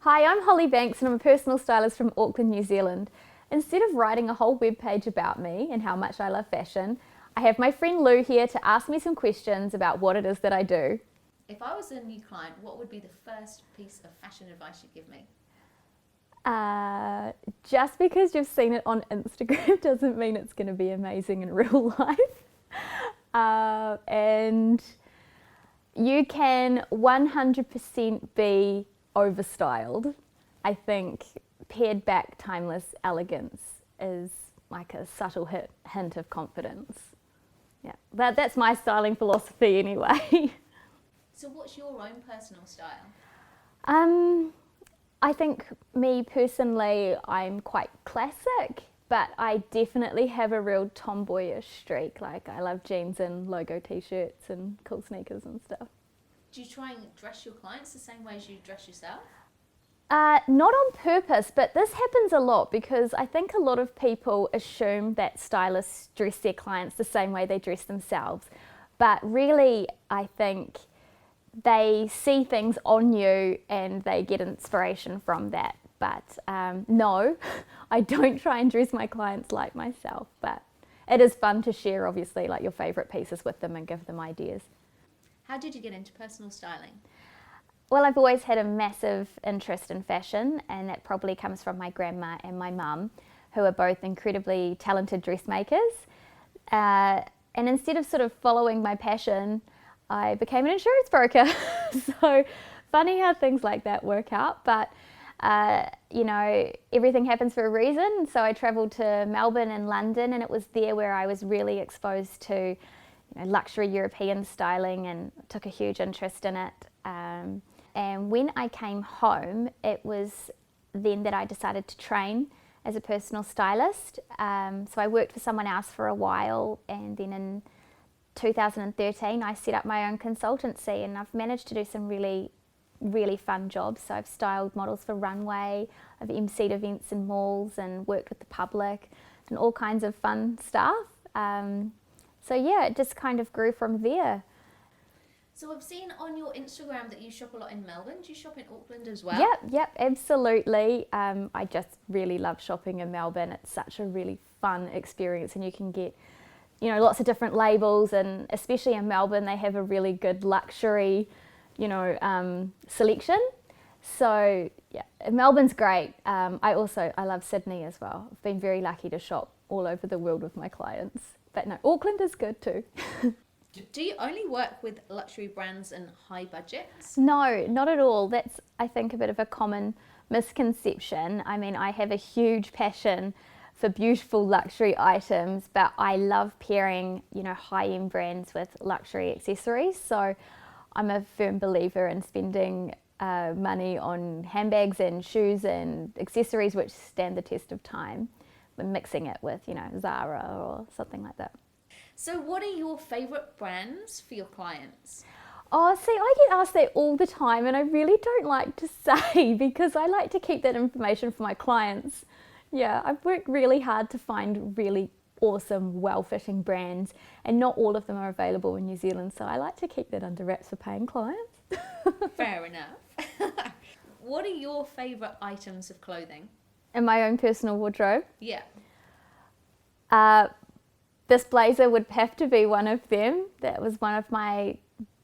Hi, I'm Holley Banks and I'm a personal stylist from Auckland, New Zealand. Instead of writing a whole webpage about me and how much I love fashion, I have my friend Lou here to ask me some questions about what it is that I do. If I was a new client, what would be the first piece of fashion advice you'd give me? Just because you've seen it on Instagram doesn't mean it's going to be amazing in real life. And you can 100% be overstyled. I think pared back timeless elegance is like a subtle hint of confidence. Yeah, that's my styling philosophy anyway. So what's your own personal style? I think me personally, I'm quite classic, but I definitely have a real tomboyish streak. Like I love jeans and logo t-shirts and cool sneakers and stuff. Do you try and dress your clients the same way as you dress yourself? Not on purpose, but this happens a lot because I think a lot of people assume that stylists dress their clients the same way they dress themselves. But really, I think they see things on you and they get inspiration from that. But no, I don't try and dress my clients like myself, but it is fun to share, obviously, like your favourite pieces with them and give them ideas. How did you get into personal styling? Well, I've always had a massive interest in fashion, and that probably comes from my grandma and my mum, who are both incredibly talented dressmakers. And instead of sort of following my passion, I became an insurance broker. So funny how things like that work out, but everything happens for a reason. So I travelled to Melbourne and London, and it was there where I was really exposed to luxury European styling and took a huge interest in it. And when I came home, it was then that I decided to train as a personal stylist. So I worked for someone else for a while, and then in 2013 I set up my own consultancy, and I've managed to do some really, really fun jobs. So I've styled models for runway, I've emceed events in malls and worked with the public and all kinds of fun stuff. So yeah, it just kind of grew from there. So I've seen on your Instagram that you shop a lot in Melbourne. Do you shop in Auckland as well? Yep, absolutely. I just really love shopping in Melbourne. It's such a really fun experience, and you can get, lots of different labels, and especially in Melbourne, they have a really good luxury, selection. So yeah, Melbourne's great. I love Sydney as well. I've been very lucky to shop all over the world with my clients. But no, Auckland is good too. Do you only work with luxury brands and high budgets? No, not at all. That's, I think, a bit of a common misconception. I mean, I have a huge passion for beautiful luxury items, but I love pairing, high-end brands with luxury accessories. So I'm a firm believer in spending money on handbags and shoes and accessories which stand the test of time, but mixing it with, Zara or something like that. So what are your favourite brands for your clients? Oh, see, I get asked that all the time, and I really don't like to say because I like to keep that information for my clients. Yeah, I've worked really hard to find really awesome, well-fitting brands, and not all of them are available in New Zealand, so I like to keep that under wraps for paying clients. Fair enough. What are your favourite items of clothing? In my own personal wardrobe? Yeah. This blazer would have to be one of them. That was one of my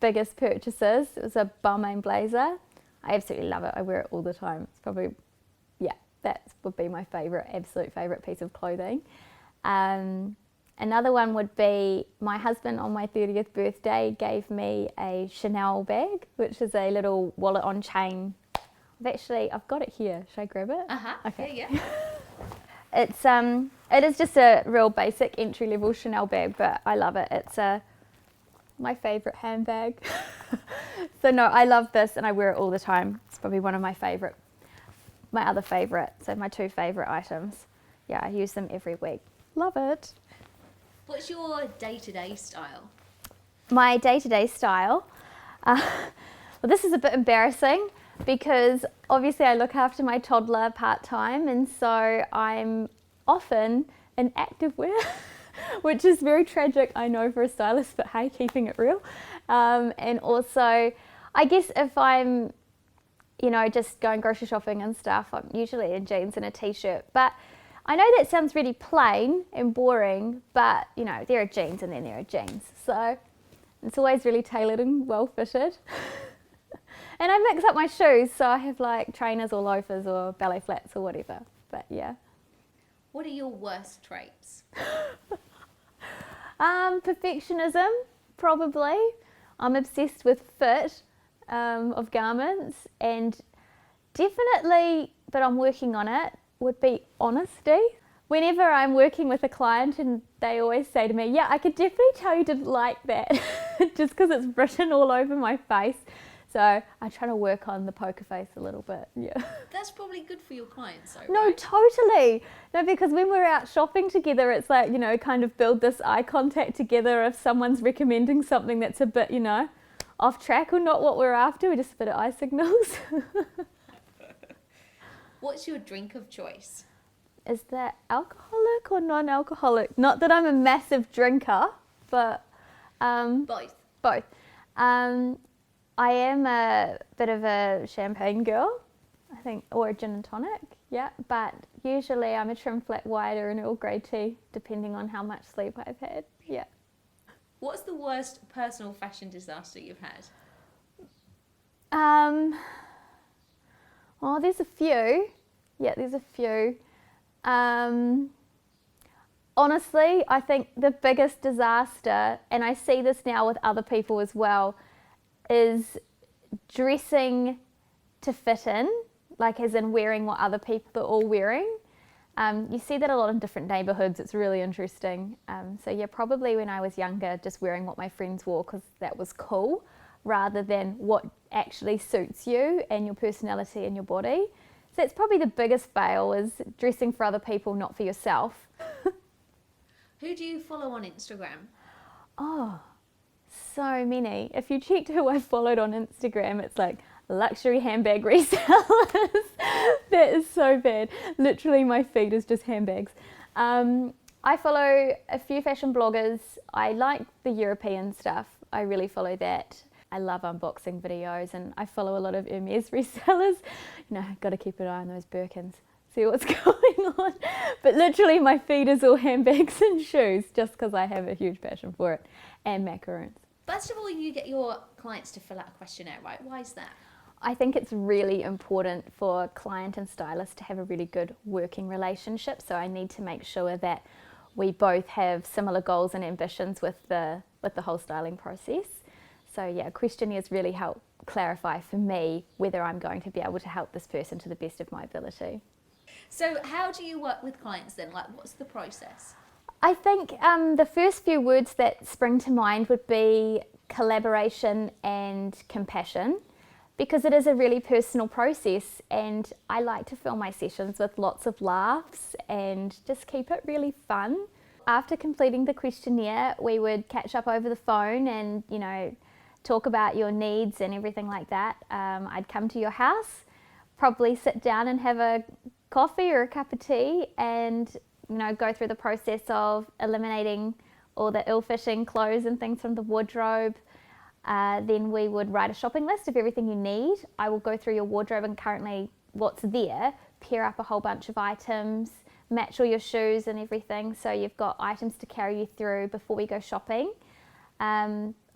biggest purchases. It was a Balmain blazer. I absolutely love it. I wear it all the time. It's probably, that would be my absolute favourite piece of clothing. Another one would be my husband on my 30th birthday gave me a Chanel bag, which is a little wallet on chain. I've got it here. Should I grab it? Okay. Yeah. It is just a real basic entry-level Chanel bag, but I love it. It's my favourite handbag. So no, I love this and I wear it all the time. It's probably one of my other favourite. So my two favourite items. Yeah, I use them every week. Love it. What's your day-to-day style? My day-to-day style? Well, this is a bit embarrassing because obviously I look after my toddler part-time, and so I'm often in activewear, which is very tragic, I know, for a stylist, but hey, keeping it real. And also, I guess if I'm you know, just going grocery shopping and stuff, I'm usually in jeans and a t-shirt. But I know that sounds really plain and boring, but you know, there are jeans and then there are jeans. So it's always really tailored and well fitted. And I mix up my shoes, so I have like trainers or loafers or ballet flats or whatever. But yeah. What are your worst traits? Perfectionism, probably. I'm obsessed with fit of garments, and definitely, but I'm working on it, would be honesty. Whenever I'm working with a client and they always say to me, yeah, I could definitely tell you didn't like that, just because it's written all over my face. So I try to work on the poker face a little bit, yeah. That's probably good for your clients, though, No, right? totally. No, because when we're out shopping together, it's like, you know, kind of build this eye contact together. If someone's recommending something that's a bit, you know, off track or not what we're after, we just a bit of eye signals. What's your drink of choice? Is that alcoholic or non-alcoholic? Not that I'm a massive drinker, but Both. both. I am a bit of a champagne girl, I think, or a gin and tonic, yeah. But usually I'm a trim flat white or an Earl Grey tea, depending on how much sleep I've had, yeah. What's the worst personal fashion disaster you've had? Well, there's a few. Yeah, there's a few. Honestly, I think the biggest disaster, and I see this now with other people as well, is dressing to fit in, like as in wearing what other people are all wearing. You see that a lot in different neighbourhoods. It's really interesting. So yeah, probably when I was younger, just wearing what my friends wore because that was cool, rather than what actually suits you and your personality and your body. So that's probably the biggest fail, is dressing for other people, not for yourself. Who do you follow on Instagram? Oh, so many. If you checked who I followed on Instagram, it's like luxury handbag resellers. That is so bad. Literally my feed is just handbags. I follow a few fashion bloggers. I like the European stuff. I really follow that. I love unboxing videos, and I follow a lot of Hermes resellers. You know, got to keep an eye on those Birkins, see what's going on. But literally my feed is all handbags and shoes, just because I have a huge passion for it, and macaroons. First of all, you get your clients to fill out a questionnaire, right? Why is that? I think it's really important for client and stylist to have a really good working relationship. So I need to make sure that we both have similar goals and ambitions with the whole styling process. So yeah, questionnaires really help clarify for me whether I'm going to be able to help this person to the best of my ability. So how do you work with clients then? Like, what's the process? I think the first few words that spring to mind would be collaboration and compassion, because it is a really personal process, and I like to fill my sessions with lots of laughs and just keep it really fun. After completing the questionnaire, we would catch up over the phone and, you know, talk about your needs and everything like that. I'd come to your house, probably sit down and have a coffee or a cup of tea, and you know, go through the process of eliminating all the ill-fitting clothes and things from the wardrobe. Then we would write a shopping list of everything you need. I will go through your wardrobe and currently what's there, pair up a whole bunch of items, match all your shoes and everything, so you've got items to carry you through before we go shopping.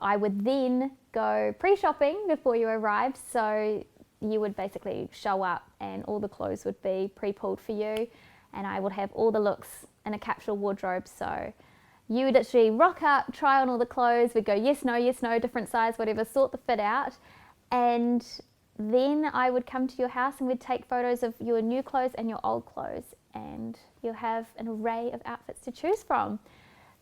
I would then go pre-shopping before you arrived, so you would basically show up and all the clothes would be pre-pulled for you, and I would have all the looks in a capsule wardrobe. So you would actually rock up, try on all the clothes, we'd go yes, no, different size, whatever, sort the fit out, and then I would come to your house and we'd take photos of your new clothes and your old clothes, and you'll have an array of outfits to choose from.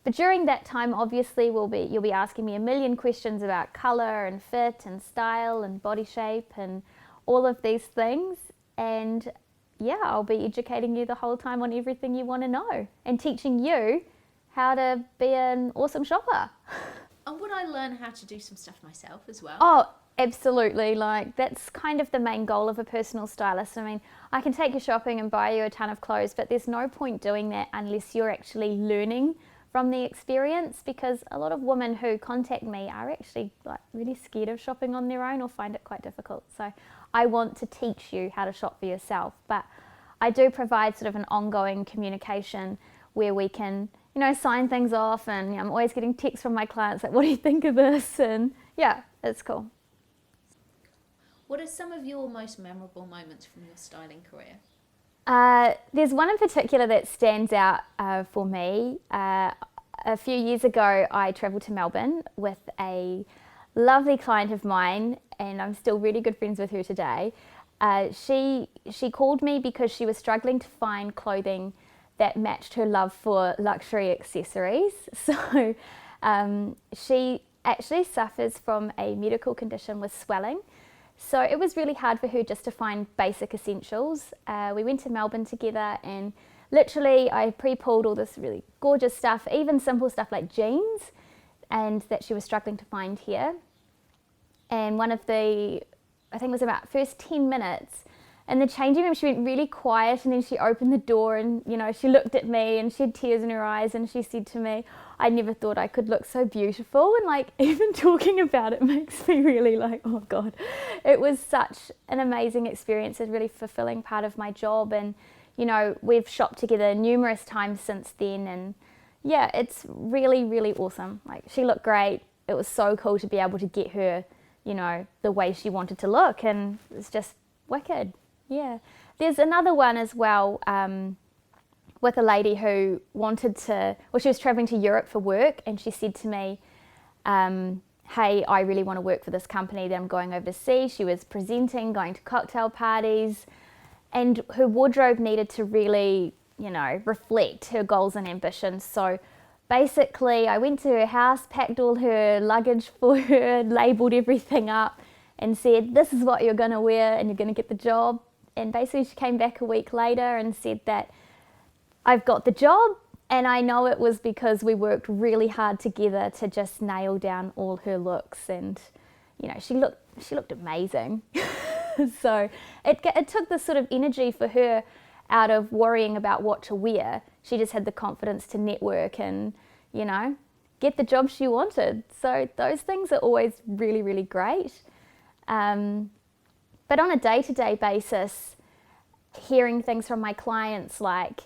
But during that time, obviously, you'll be asking me a million questions about colour and fit and style and body shape and all of these things. And yeah, I'll be educating you the whole time on everything you want to know and teaching you how to be an awesome shopper. And would I learn how to do some stuff myself as well? Oh, absolutely. Like, that's kind of the main goal of a personal stylist. I mean, I can take you shopping and buy you a ton of clothes, but there's no point doing that unless you're actually learning from the experience, because a lot of women who contact me are actually like really scared of shopping on their own or find it quite difficult. So I want to teach you how to shop for yourself, but I do provide sort of an ongoing communication where we can, you know, sign things off, and I'm always getting texts from my clients like, what do you think of this? And yeah, it's cool. What are some of your most memorable moments from your styling career? There's one in particular that stands out for me. A few years ago, I travelled to Melbourne with a lovely client of mine, and I'm still really good friends with her today. She called me because she was struggling to find clothing that matched her love for luxury accessories. So she actually suffers from a medical condition with swelling. So it was really hard for her just to find basic essentials. We went to Melbourne together, and literally I pre-pulled all this really gorgeous stuff, even simple stuff like jeans, and that she was struggling to find here. And one of the, I think it was about first 10 minutes, in the changing room she went really quiet, and then she opened the door and, you know, she looked at me and she had tears in her eyes, and she said to me, I never thought I could look so beautiful. And like, even talking about it makes me really like, oh God. It was such an amazing experience, a really fulfilling part of my job. And, you know, we've shopped together numerous times since then, and yeah, it's really, really awesome. Like, she looked great. It was so cool to be able to get her, you know, the way she wanted to look, and it's just wicked. Yeah. There's another one as well, with a lady who wanted to, well, she was traveling to Europe for work, and she said to me, hey, I really want to work for this company that I'm going overseas. She was presenting, going to cocktail parties, and her wardrobe needed to really, you know, reflect her goals and ambitions. So basically I went to her house, packed all her luggage for her, labelled everything up, and said, this is what you're going to wear and you're going to get the job. And basically she came back a week later and said that I've got the job, and I know it was because we worked really hard together to just nail down all her looks. And, you know, she looked amazing. So it took this sort of energy for her out of worrying about what to wear. She just had the confidence to network and, you know, get the job she wanted. So those things are always really, really great. But on a day-to-day basis, hearing things from my clients like,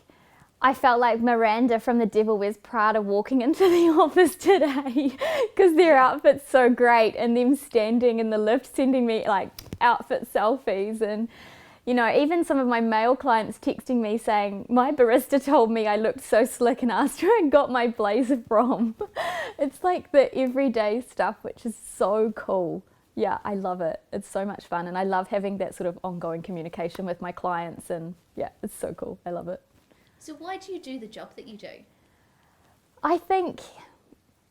I felt like Miranda from The Devil Wears Prada walking into the office today because their outfit's so great, and them standing in the lift sending me like outfit selfies. And, you know, even some of my male clients texting me saying, my barista told me I looked so slick and asked where I got my blazer from. It's like the everyday stuff, which is so cool. Yeah, I love it. It's so much fun, and I love having that sort of ongoing communication with my clients, and yeah, it's so cool. I love it. So why do you do the job that you do? I think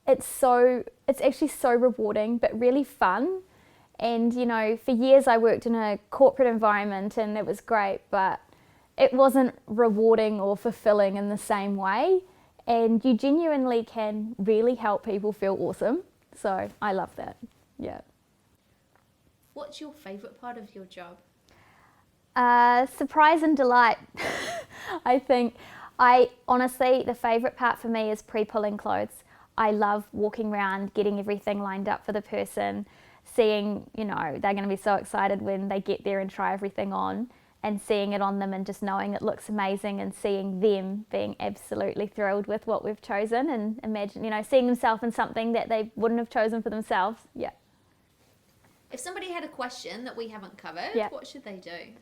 it's actually so rewarding, but really fun. And, you know, for years I worked in a corporate environment and it was great, but it wasn't rewarding or fulfilling in the same way. And you genuinely can really help people feel awesome. So I love that. Yeah. What's your favourite part of your job? Surprise and delight. I think honestly, the favourite part for me is pre-pulling clothes. I love walking around, getting everything lined up for the person, seeing, you know, they're going to be so excited when they get there and try everything on, and seeing it on them and just knowing it looks amazing, and seeing them being absolutely thrilled with what we've chosen, and imagine, you know, seeing themselves in something that they wouldn't have chosen for themselves. Yeah. If somebody had a question that we haven't covered, what should they do?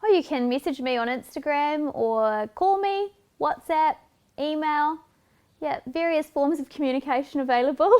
Oh, you can message me on Instagram or call me, WhatsApp, email. Yeah, various forms of communication available.